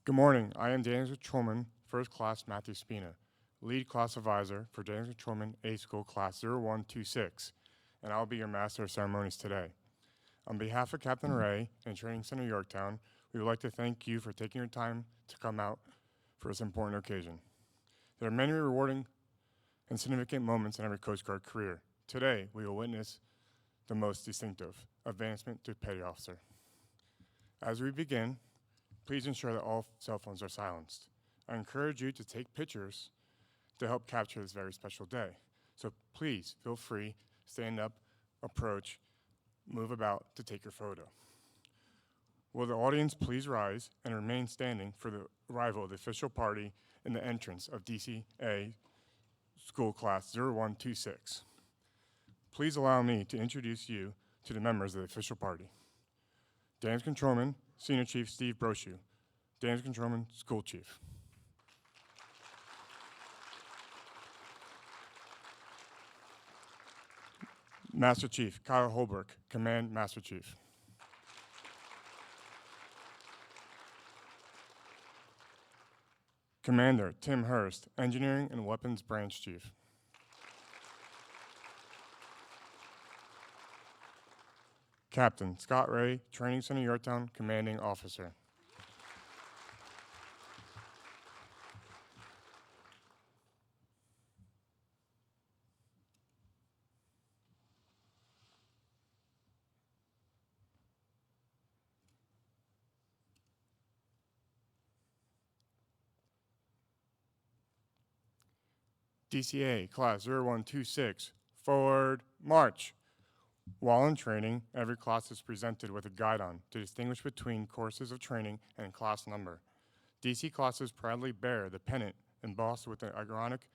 Good morning. I am Daniel Controlman, First Class Matthew Spina, Lead Class Advisor for Daniel Controlman A School Class 0126, and I'll be your Master of Ceremonies today. On behalf of Captain Ray and Training Center Yorktown, we would like to thank you for taking your time to come out for this important occasion. There are many rewarding and significant moments in every Coast Guard career. Today, we will witness the most distinctive, advancement to Petty Officer. As we begin, please ensure that all cell phones are silenced. I encourage you to take pictures to help capture this very special day. So please feel free, stand up, approach, move about to take your photo. Will the audience please rise and remain standing for the arrival of the official party in the entrance of DCA School Class 0126. Please allow me to introduce you to the members of the official party. Daniel Controlman, Senior Chief Steve Brochu, Daniel Controlman, School Chief. Master Chief Kyle Holbrook, Command Master Chief. Commander Tim Hurst, Engineering and Weapons Branch Chief. Captain Scott Ray, Training Center Yorktown, Commanding Officer. DCA Class 0126, forward march. While in training, every class is presented with a guidon to distinguish between courses of training and class number. DC classes proudly bear the pennant embossed with the ironic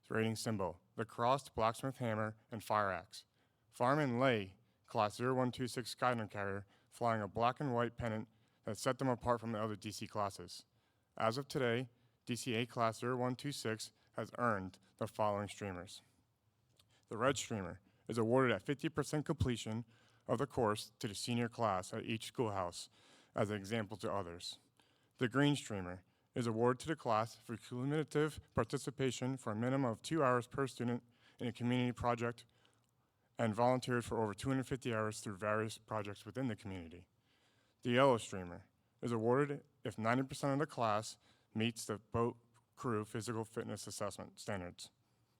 rating symbol, the crossed blacksmith hammer and fire axe. Fireman Lay, Class 0126 guidon carrier, flying a black and white pennant that set them apart from the other DC classes. As of today, DCA Class 0126 has earned the following streamers. The red streamer is awarded at 50% completion of the course to the senior class at each schoolhouse as an example to others. The green streamer is awarded to the class for cumulative participation for a minimum of 2 hours per student in a community project and volunteered for over 250 hours through various projects within the community. The yellow streamer is awarded if 90% of the class meets the boat crew physical fitness assessment standards.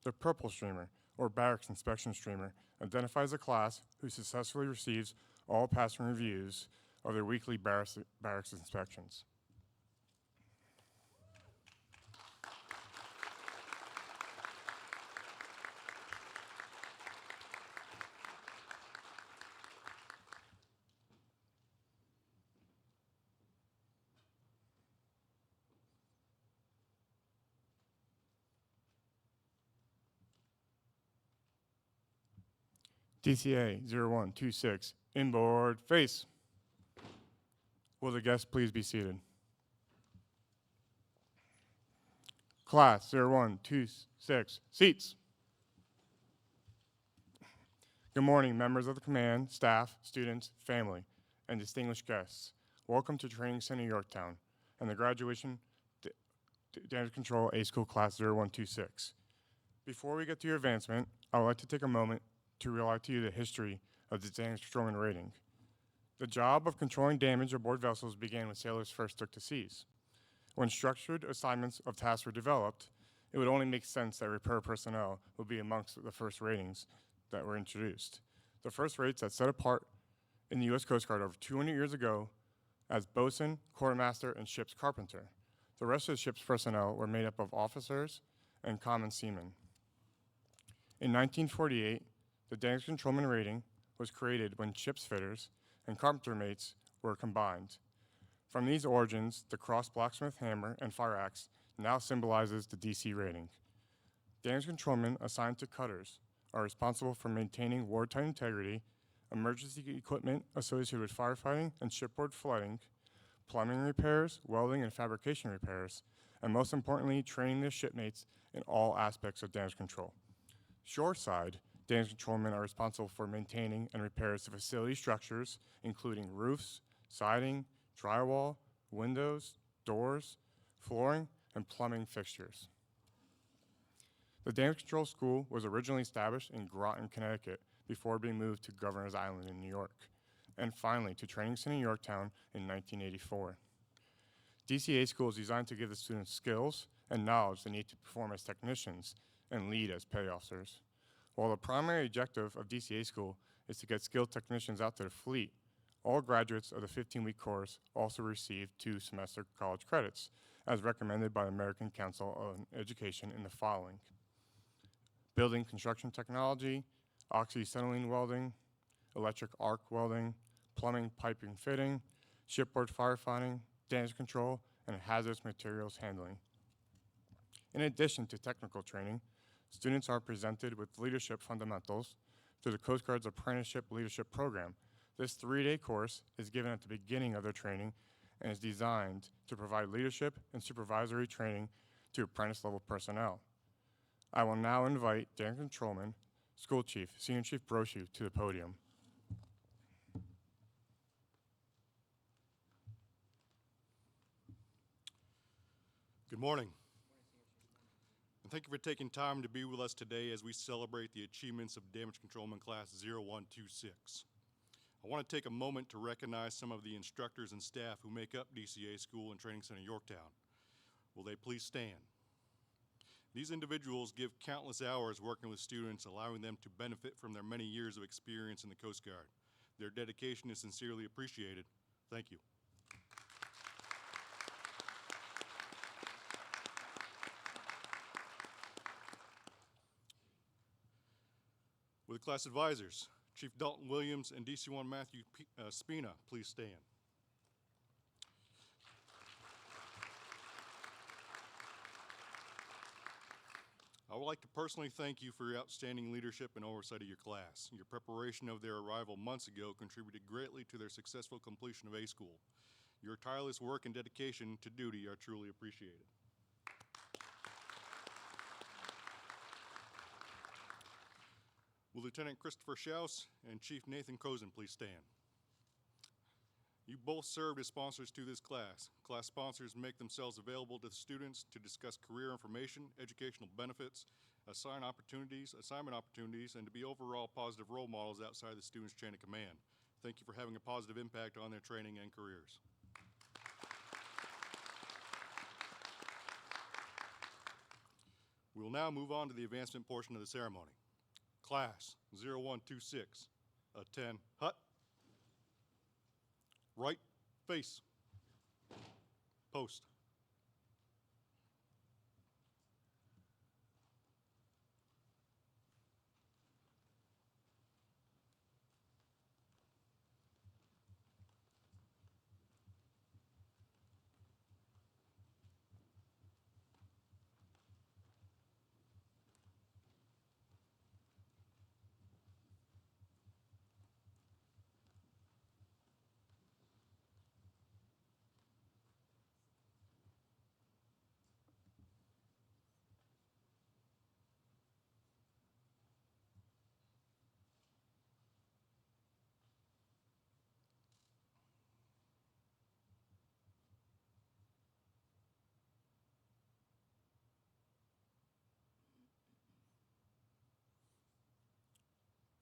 The purple streamer, or barracks inspection streamer, identifies a class who successfully receives all passing reviews of their weekly barracks inspections. DCA 0126, inboard face. Will the guests please be seated? Class 0126, seats. Good morning, members of the command, staff, students, family, and distinguished guests. Welcome to Training Center Yorktown and the graduation Damage Control A School Class 0126. Before we get to your advancement, I would like to take a moment to relate to you the history of the damage controlman rating. The job of controlling damage aboard vessels began when sailors first took to seas. When structured assignments of tasks were developed, it would only make sense that repair personnel would be amongst the first ratings that were introduced. The first rates that set apart in the U.S. Coast Guard over 200 years ago as bosun, quartermaster, and ship's carpenter. The rest of the ship's personnel were made up of officers and common seamen. In 1948, the damage controlman rating was created when ship's fitters and carpenter mates were combined. From these origins, the cross blacksmith hammer and fire axe now symbolizes the DC rating. Damage controlmen assigned to cutters are responsible for maintaining wartime integrity, emergency equipment associated with firefighting and shipboard flooding, plumbing repairs, welding and fabrication repairs, and most importantly, training their shipmates in all aspects of damage control. Shoreside damage controlmen are responsible for maintaining and repairs to facility structures, including roofs, siding, drywall, windows, doors, flooring, and plumbing fixtures. The Damage Control School was originally established in Groton, Connecticut before being moved to Governor's Island in New York, and finally to Training Center Yorktown in 1984. DCA School is designed to give the students skills and knowledge they need to perform as technicians and lead as petty officers. While the primary objective of DCA School is to get skilled technicians out to the fleet, all graduates of the 15-week course also receive 2 semester college credits, as recommended by the American Council on Education in the following: building construction technology, oxyacetylene welding, electric arc welding, plumbing, piping, fitting, shipboard firefighting, damage control, and hazardous materials handling. In addition to technical training, students are presented with leadership fundamentals through the Coast Guard's Apprenticeship Leadership Program. This 3-day course is given at the beginning of their training and is designed to provide leadership and supervisory training to apprentice-level personnel. I will now invite Dan Controlman, School Chief, Senior Chief Brochu, to the podium. Good morning. And thank you for taking time to be with us today as we celebrate the achievements of Damage Controlman Class 0126. I want to take a moment to recognize some of the instructors and staff who make up DCA School and Training Center Yorktown. Will they please stand? These individuals give countless hours working with students, allowing them to benefit from their many years of experience in the Coast Guard. Their dedication is sincerely appreciated. Thank you. With the class advisors, Chief Dalton Williams and DC-1 Matthew Spina, please stand. I would like to personally thank you for your outstanding leadership and oversight of your class. Your preparation of their arrival months ago contributed greatly to their successful completion of A School. Your tireless work and dedication to duty are truly appreciated. Will Lieutenant Christopher Schaus and Chief Nathan Cozen please stand? You both served as sponsors to this class. Class sponsors make themselves available to the students to discuss career information, educational benefits, assignment opportunities, and to be overall positive role models outside the students' chain of command. Thank you for having a positive impact on their training and careers. We will now move on to the advancement portion of the ceremony. Class 0126, attend hut. Right face. Post.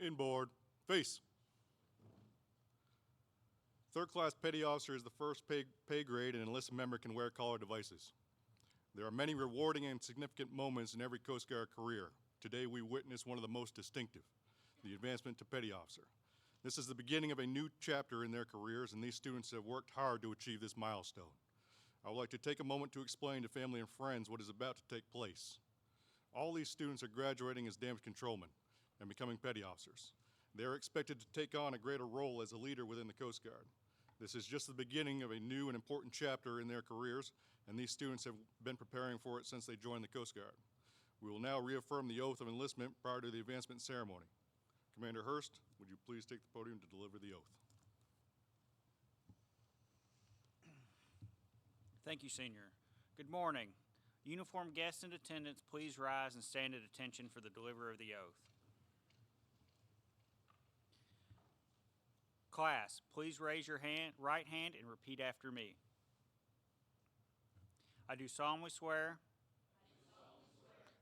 Inboard, face. Third class petty officer is the first pay grade, and an enlisted member can wear collar devices. There are many rewarding and significant moments in every Coast Guard career. Today we witness one of the most distinctive, the advancement to petty officer. This is the beginning of a new chapter in their careers, and these students have worked hard to achieve this milestone. I would like to take a moment to explain to family and friends what is about to take place. All these students are graduating as damage controlmen and becoming petty officers. They are expected to take on a greater role as a leader within the Coast Guard. This is just the beginning of a new and important chapter in their careers, and these students have been preparing for it since they joined the Coast Guard. We will now reaffirm the oath of enlistment prior to the advancement ceremony. Commander Hurst, would you please take the podium to deliver the oath? Thank you, Senior. Good morning. Uniformed guests in attendance, please rise and stand at attention for the delivery of the oath. Class, please raise your right hand and repeat after me. I do solemnly swear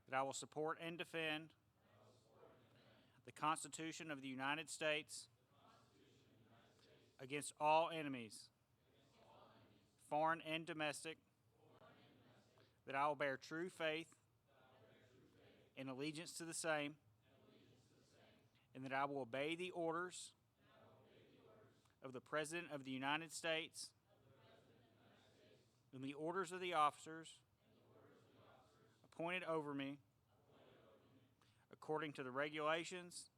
that I will support and defend the Constitution of the United States against all enemies, foreign and domestic, that I will bear true faith and allegiance to the same, and that I will obey the orders of the President of the United States and the orders of the officers appointed over me according to the regulations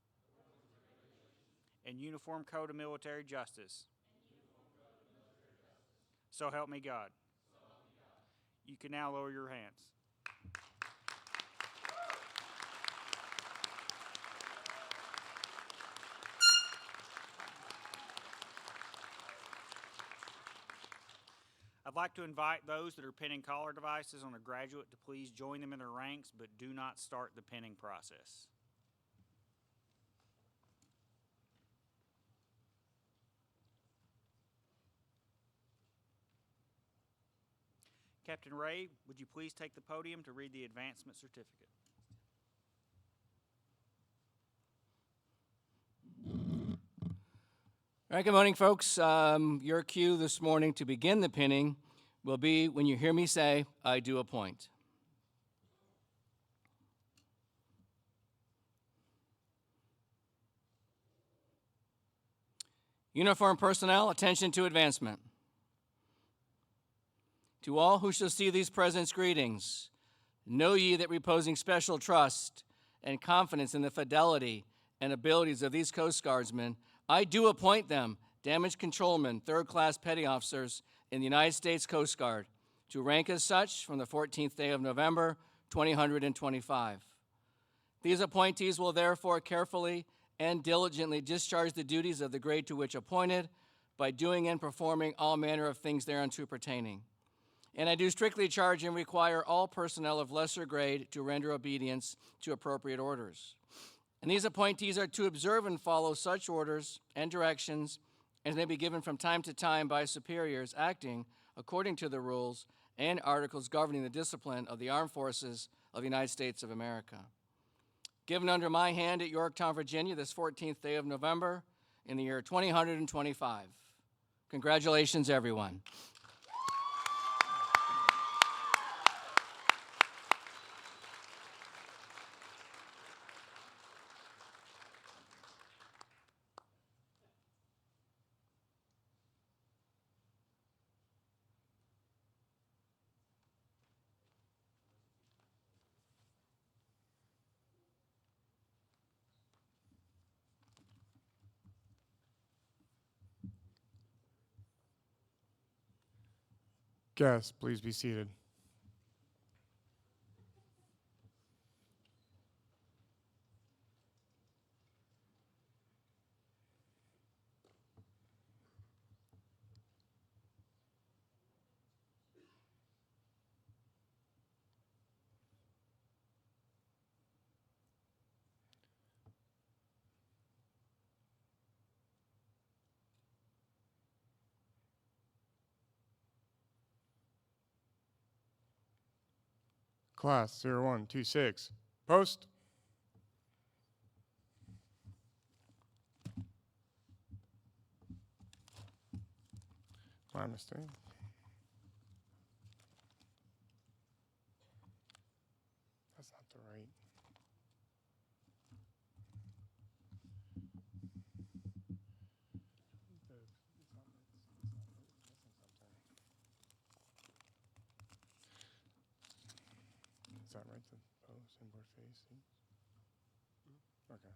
and Uniform Code of Military Justice. So help me God. You can now lower your hands. I'd like to invite those that are pinning collar devices on a graduate to please join them in their ranks, but do not start the pinning process. Captain Ray, would you please take the podium to read the advancement certificate? All right, good morning, folks. Your cue this morning to begin the pinning will be when you hear me say, "I do appoint." Uniform personnel, attention to advancement. To all who shall see these presents, greetings. Know ye that reposing special trust and confidence in the fidelity and abilities of these Coast Guardsmen, I do appoint them damage controlmen, third-class petty officers in the United States Coast Guard, to rank as such from the 14th day of November, 2025. These appointees will therefore carefully and diligently discharge the duties of the grade to which appointed by doing and performing all manner of things thereunto pertaining. And I do strictly charge and require all personnel of lesser grade to render obedience to appropriate orders. And these appointees are to observe and follow such orders and directions as may be given from time to time by superiors acting according to the rules and articles governing the discipline of the Armed Forces of the United States of America. Given under my hand at Yorktown, Virginia, this 14th day of November in the year 2025. Congratulations, everyone. Guests, please be seated. Class 0126, post. My mistake. That's not the right. Is that right? The post inboard facing? Okay.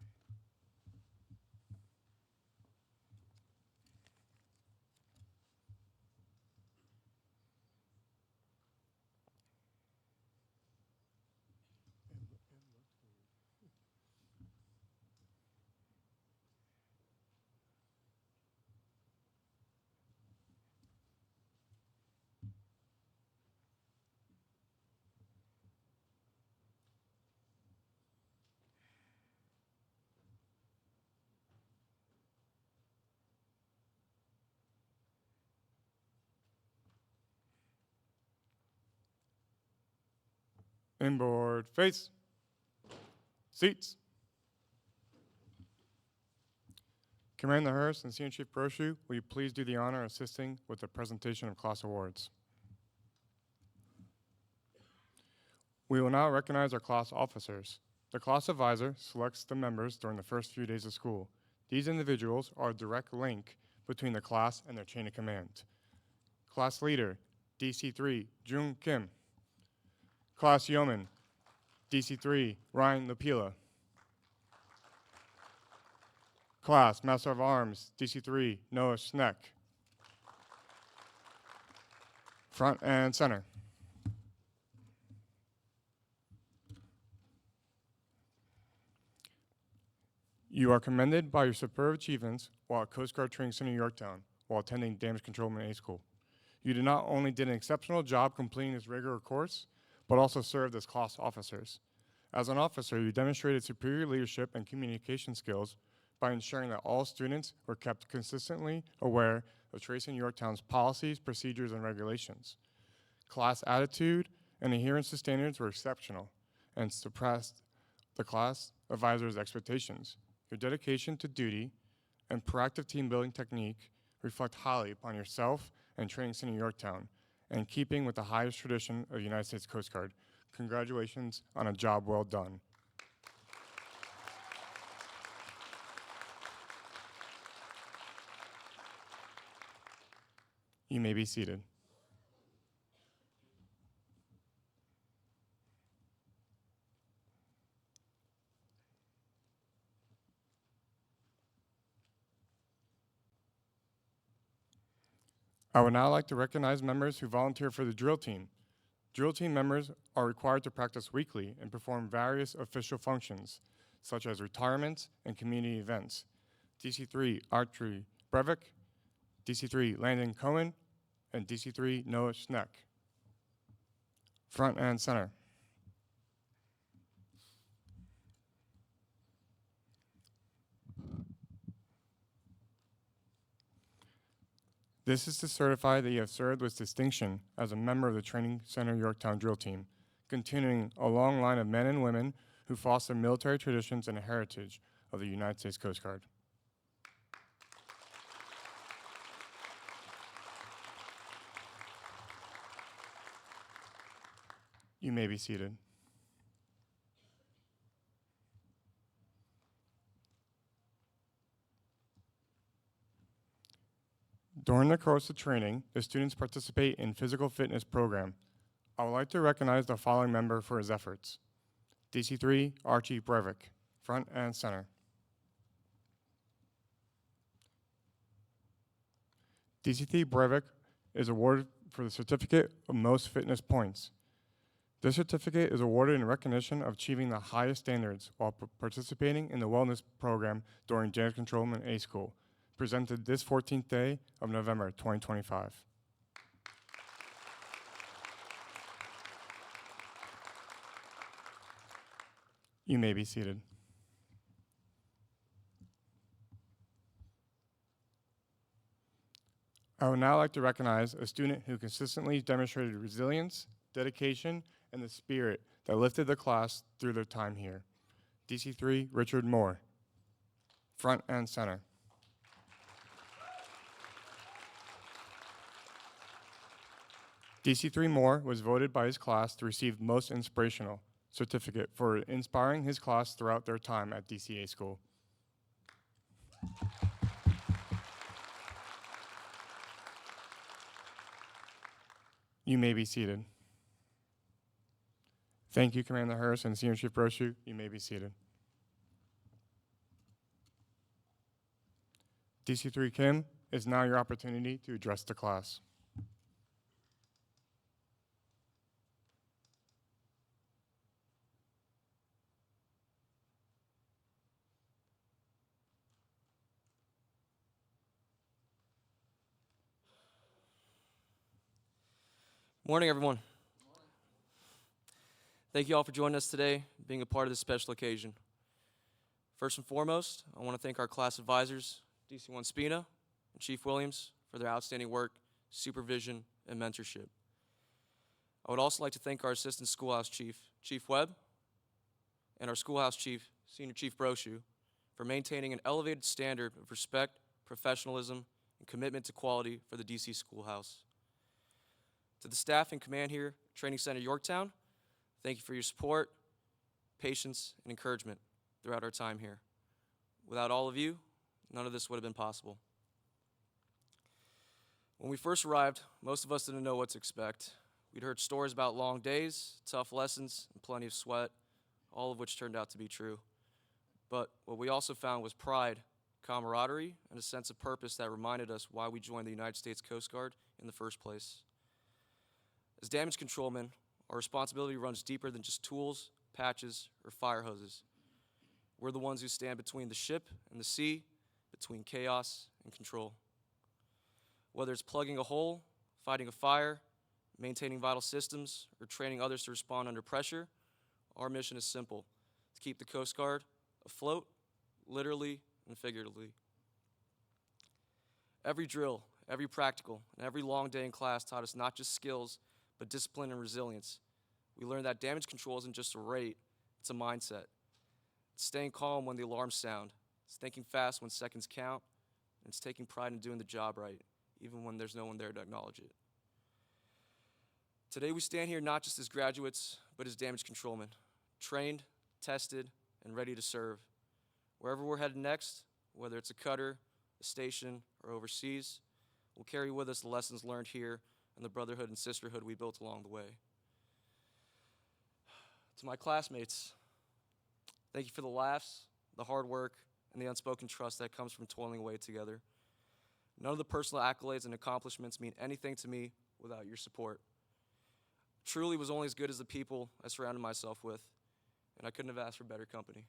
Inboard face. Seats. Commander Hurst and Senior Chief Brochu, will you please do the honor of assisting with the presentation of class awards? We will now recognize our class officers. The class advisor selects the members during the first few days of school. These individuals are a direct link between the class and their chain of command. Class leader, DC3, Jung Kim. Class yeoman, DC3, Ryan Lapila. Class Master of Arms, DC3, Noah Schneck. Front and center. You are commended by your superb achievements while at Coast Guard Training Center, Yorktown, while attending Damage Control A School. You did not only did an exceptional job completing this rigorous course, but also served as class officers. As an officer, you demonstrated superior leadership and communication skills by ensuring that all students were kept consistently aware of Tracing Yorktown's policies, procedures, and regulations. Class attitude and adherence to standards were exceptional and surpassed the class advisor's expectations. Your dedication to duty and proactive team building technique reflect highly upon yourself and Training Center Yorktown, and keeping with the highest tradition of the United States Coast Guard. Congratulations on a job well done. You may be seated. I would now like to recognize members who volunteer for the drill team. Drill team members are required to practice weekly and perform various official functions, such as retirements and community events. DC3 Archery Breivik, DC3 Landon Cohen, and DC3 Noah Schneck. Front and center. This is to certify that you have served with distinction as a member of the Training Center Yorktown Drill Team, continuing a long line of men and women who foster military traditions and heritage of the United States Coast Guard. You may be seated. During the course of training, the students participate in physical fitness program. I would like to recognize the following member for his efforts. DC3 Archie Breivik, front and center. DC3 Breivik is awarded for the Certificate of Most Fitness Points. This certificate is awarded in recognition of achieving the highest standards while participating in the wellness program during Damage Control A School, presented this 14th day of November 2025. You may be seated. I would now like to recognize a student who consistently demonstrated resilience, dedication, and the spirit that lifted the class through their time here. DC3 Richard Moore, front and center. DC3 Moore was voted by his class to receive Most Inspirational certificate for inspiring his class throughout their time at DCA school. You may be seated. Thank you, Commander Hurst and Senior Chief Brochu. You may be seated. DC3 Kim, is now your opportunity to address the class. Morning, everyone. Thank you all for joining us today, being a part of this special occasion. First and foremost, I want to thank our class advisors, DC1 Spina and Chief Williams, for their outstanding work, supervision, and mentorship. I would also like to thank our Assistant Schoolhouse Chief, Chief Webb, and our Schoolhouse Chief, Senior Chief Brochu, for maintaining an elevated standard of respect, professionalism, and commitment to quality for the DC Schoolhouse. To the staff and command here, Training Center Yorktown, thank you for your support, patience, and encouragement throughout our time here. Without all of you, none of this would have been possible. When we first arrived, most of us didn't know what to expect. We'd heard stories about long days, tough lessons, and plenty of sweat, all of which turned out to be true. But what we also found was pride, camaraderie, and a sense of purpose that reminded us why we joined the United States Coast Guard in the first place. As damage controlmen, our responsibility runs deeper than just tools, patches, or fire hoses. We're the ones who stand between the ship and the sea, between chaos and control. Whether it's plugging a hole, fighting a fire, maintaining vital systems, or training others to respond under pressure, our mission is simple: to keep the Coast Guard afloat, literally and figuratively. Every drill, every practical, and every long day in class taught us not just skills, but discipline and resilience. We learned that damage control isn't just a rate, it's a mindset. It's staying calm when the alarms sound. It's thinking fast when seconds count. And it's taking pride in doing the job right, even when there's no one there to acknowledge it. Today we stand here not just as graduates, but as damage controlmen, trained, tested, and ready to serve. Wherever we're headed next, whether it's a cutter, a station, or overseas, we'll carry with us the lessons learned here and the brotherhood and sisterhood we built along the way. To my classmates, thank you for the laughs, the hard work, and the unspoken trust that comes from toiling away together. None of the personal accolades and accomplishments mean anything to me without your support. Truly was only as good as the people I surrounded myself with, and I couldn't have asked for better company.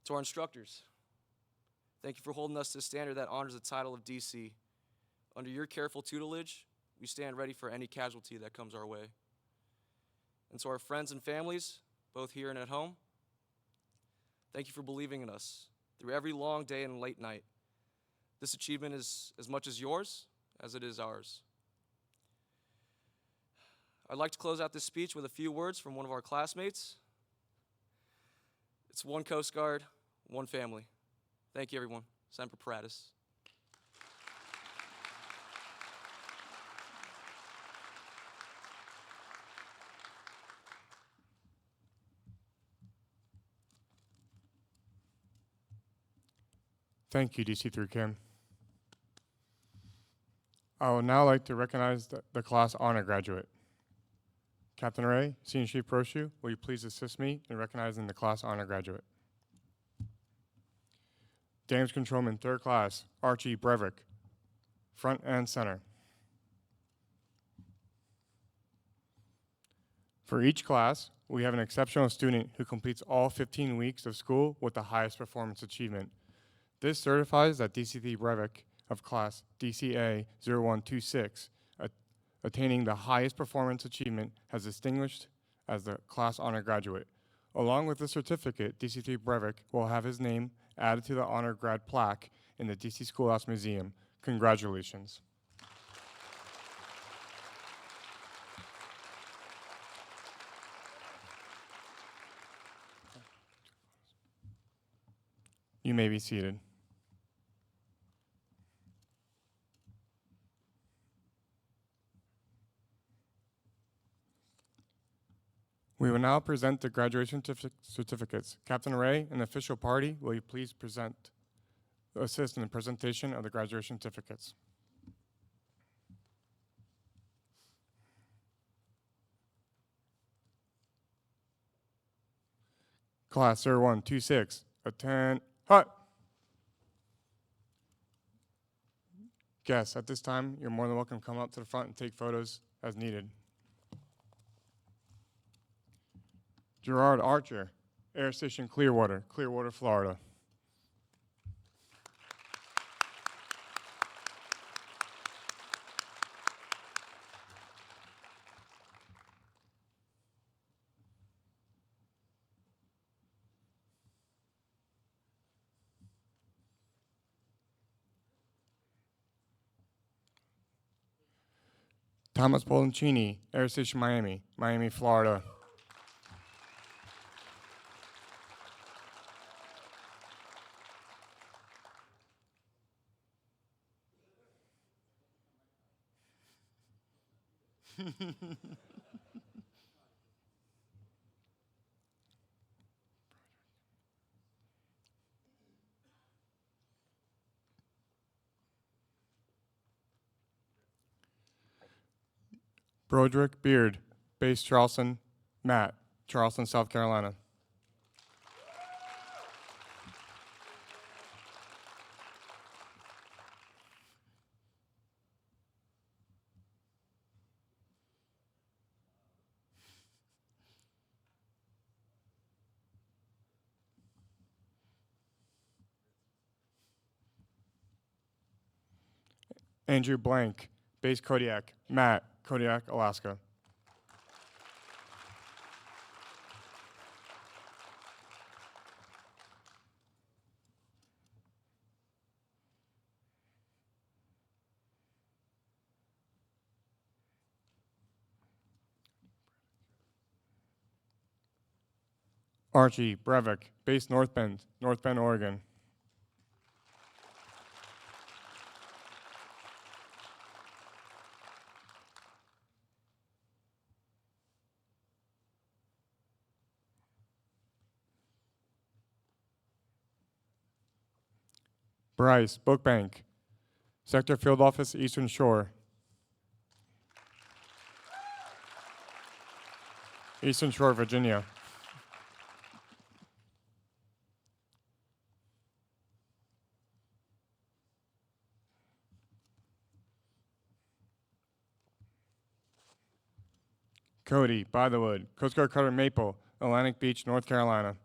To our instructors, thank you for holding us to a standard that honors the title of DC. Under your careful tutelage, we stand ready for any casualty that comes our way. And to our friends and families, both here and at home, thank you for believing in us through every long day and late night. This achievement is as much as yours as it is ours. I'd like to close out this speech with a few words from one of our classmates. It's one Coast Guard, one family. Thank you, everyone. Semper Paratus. Thank you, DC3 Kim. I would now like to recognize the class honor graduate. Captain Ray, Senior Chief Brochu, will you please assist me in recognizing the class honor graduate? Damage Controlman, 3rd class, Archie Breivik, front and center. For each class, we have an exceptional student who completes all 15 weeks of school with the highest performance achievement. This certifies that DC3 Breivik of class DCA 0126, attaining the highest performance achievement, has distinguished as the class honor graduate. Along with the certificate, DC3 Breivik will have his name added to the honor grad plaque in the DC Schoolhouse Museum. Congratulations. You may be seated. We will now present the graduation certificates. Captain Ray, an official party, will you please assist in the presentation of the graduation certificates? Class 0126, attend, hut. Guests, at this time, you're more than welcome to come up to the front and take photos as needed. Gerard Archer, Air Station Clearwater, Clearwater, Florida. Thomas Boloncini, Air Station Miami, Miami, Florida. Broderick Beard, base Charleston, Matt, Charleston, South Carolina. Andrew Blank, base Kodiak, Matt, Kodiak, Alaska. Archie Brevik, base North Bend, Oregon. Bryce Bookbank, Sector Field Office, Eastern Shore. Eastern Shore, Virginia. Cody Bythewood, Coast Guard Cutter Maple, Atlantic Beach, North Carolina.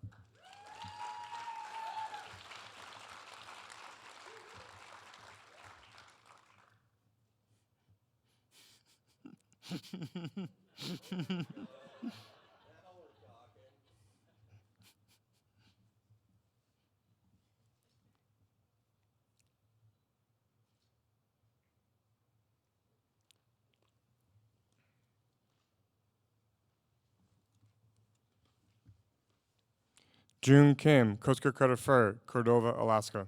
June Kim, Coast Guard Cutter Fur, Cordova, Alaska.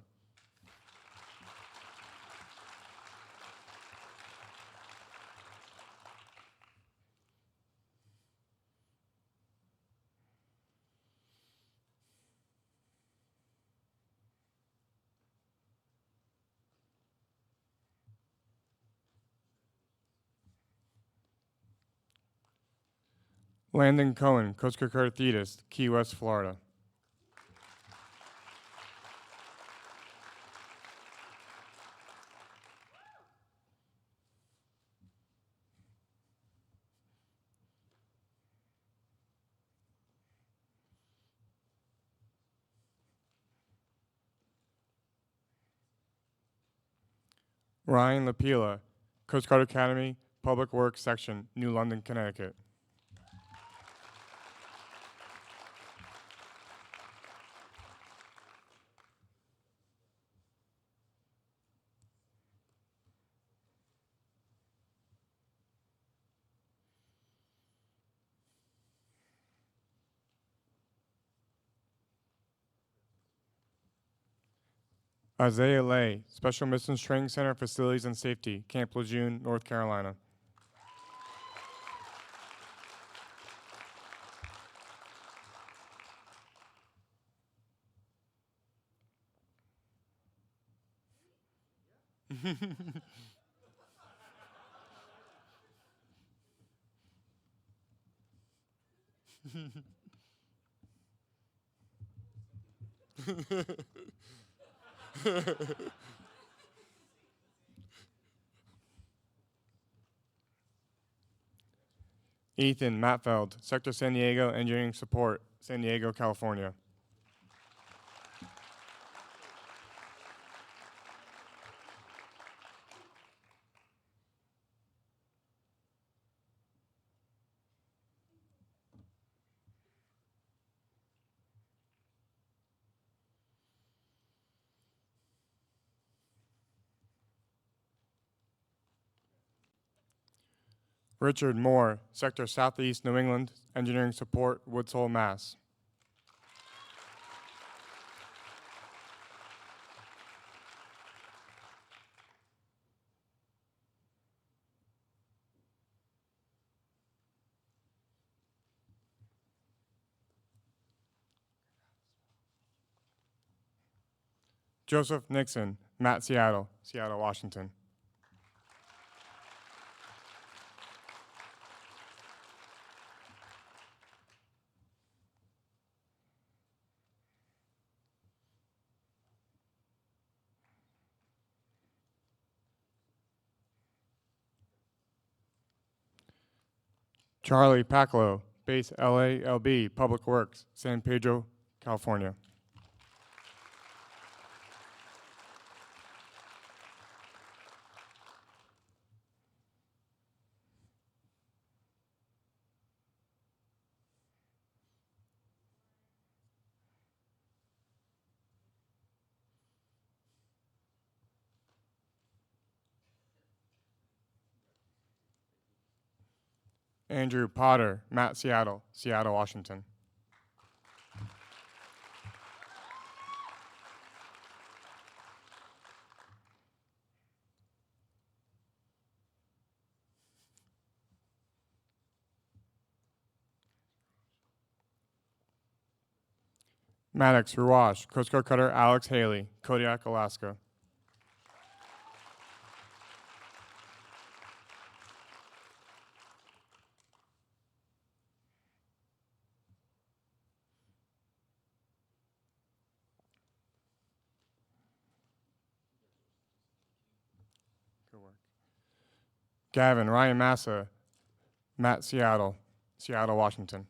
Landon Cohen, Coast Guard Cutter Thetis, Key West, Florida. Ryan Lapila, Coast Guard Academy, Public Works Section, New London, Connecticut. Isaiah Lay, Special Missions Training Center, Facilities and Safety, Camp Lejeune, North Carolina. Ethan Matfeld, Sector San Diego, Engineering Support, San Diego, California. Richard Moore, Sector Southeast New England, Engineering Support, Woods Hole, Mass. Joseph Nixon, Matt Seattle, Seattle, Washington. Charlie Paclo, base LALB, Public Works, San Pedro, California. Andrew Potter, Matt Seattle, Seattle, Washington. Maddox Ruash, Coast Guard Cutter Alex Haley, Kodiak, Alaska. Good work. Gavin Ryan Massa, Matt Seattle, Seattle, Washington.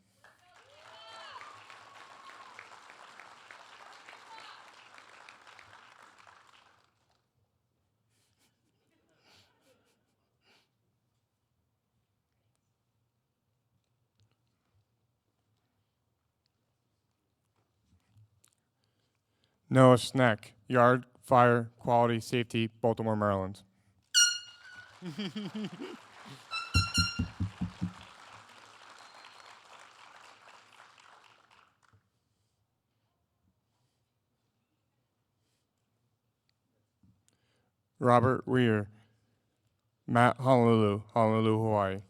Noah Sneck, Yard Fire Quality Safety, Baltimore, Maryland. Robert Weir, Matt Honolulu, Honolulu, Hawaii.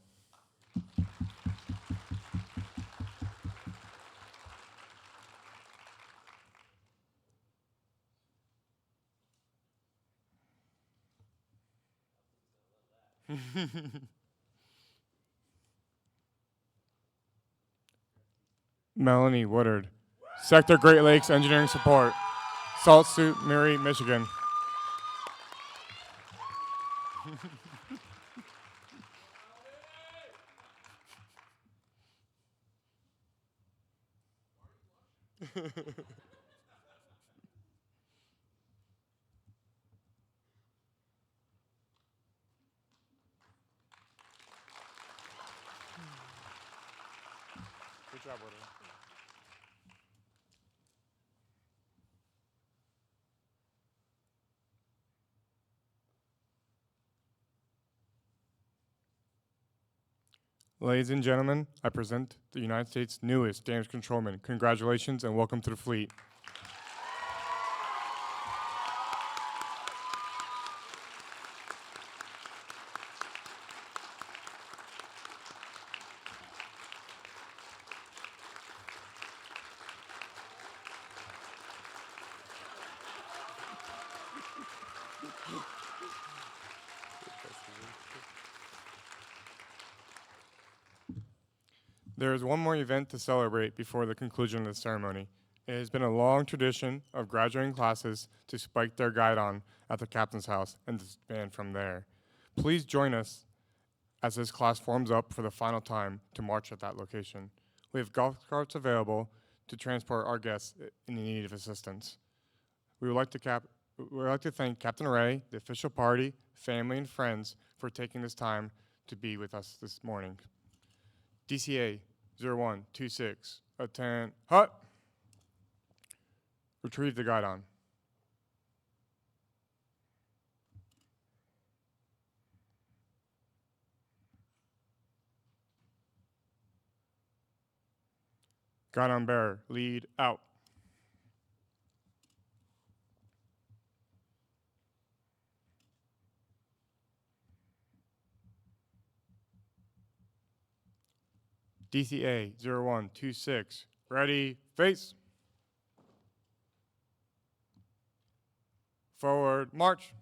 Melanie Woodard, Sector Great Lakes Engineering Support, Salt Suit, Mary, Michigan. Good job, Woodard. Ladies and gentlemen, I present the United States' newest damage controlman. Congratulations and welcome to the fleet. There is one more event to celebrate before the conclusion of the ceremony. It has been a long tradition of graduating classes to spike their guidon at the captain's house and disband from there. Please join us as this class forms up for the final time to march at that location. We have golf carts available to transport our guests in need of assistance. We would like to thank Captain Ray, the official party, family, and friends for taking this time to be with us this morning. DCA 0126, attend hut. Retrieve the guidon. Guidon bearer, lead out. DCA 0126, ready, face. Forward, march.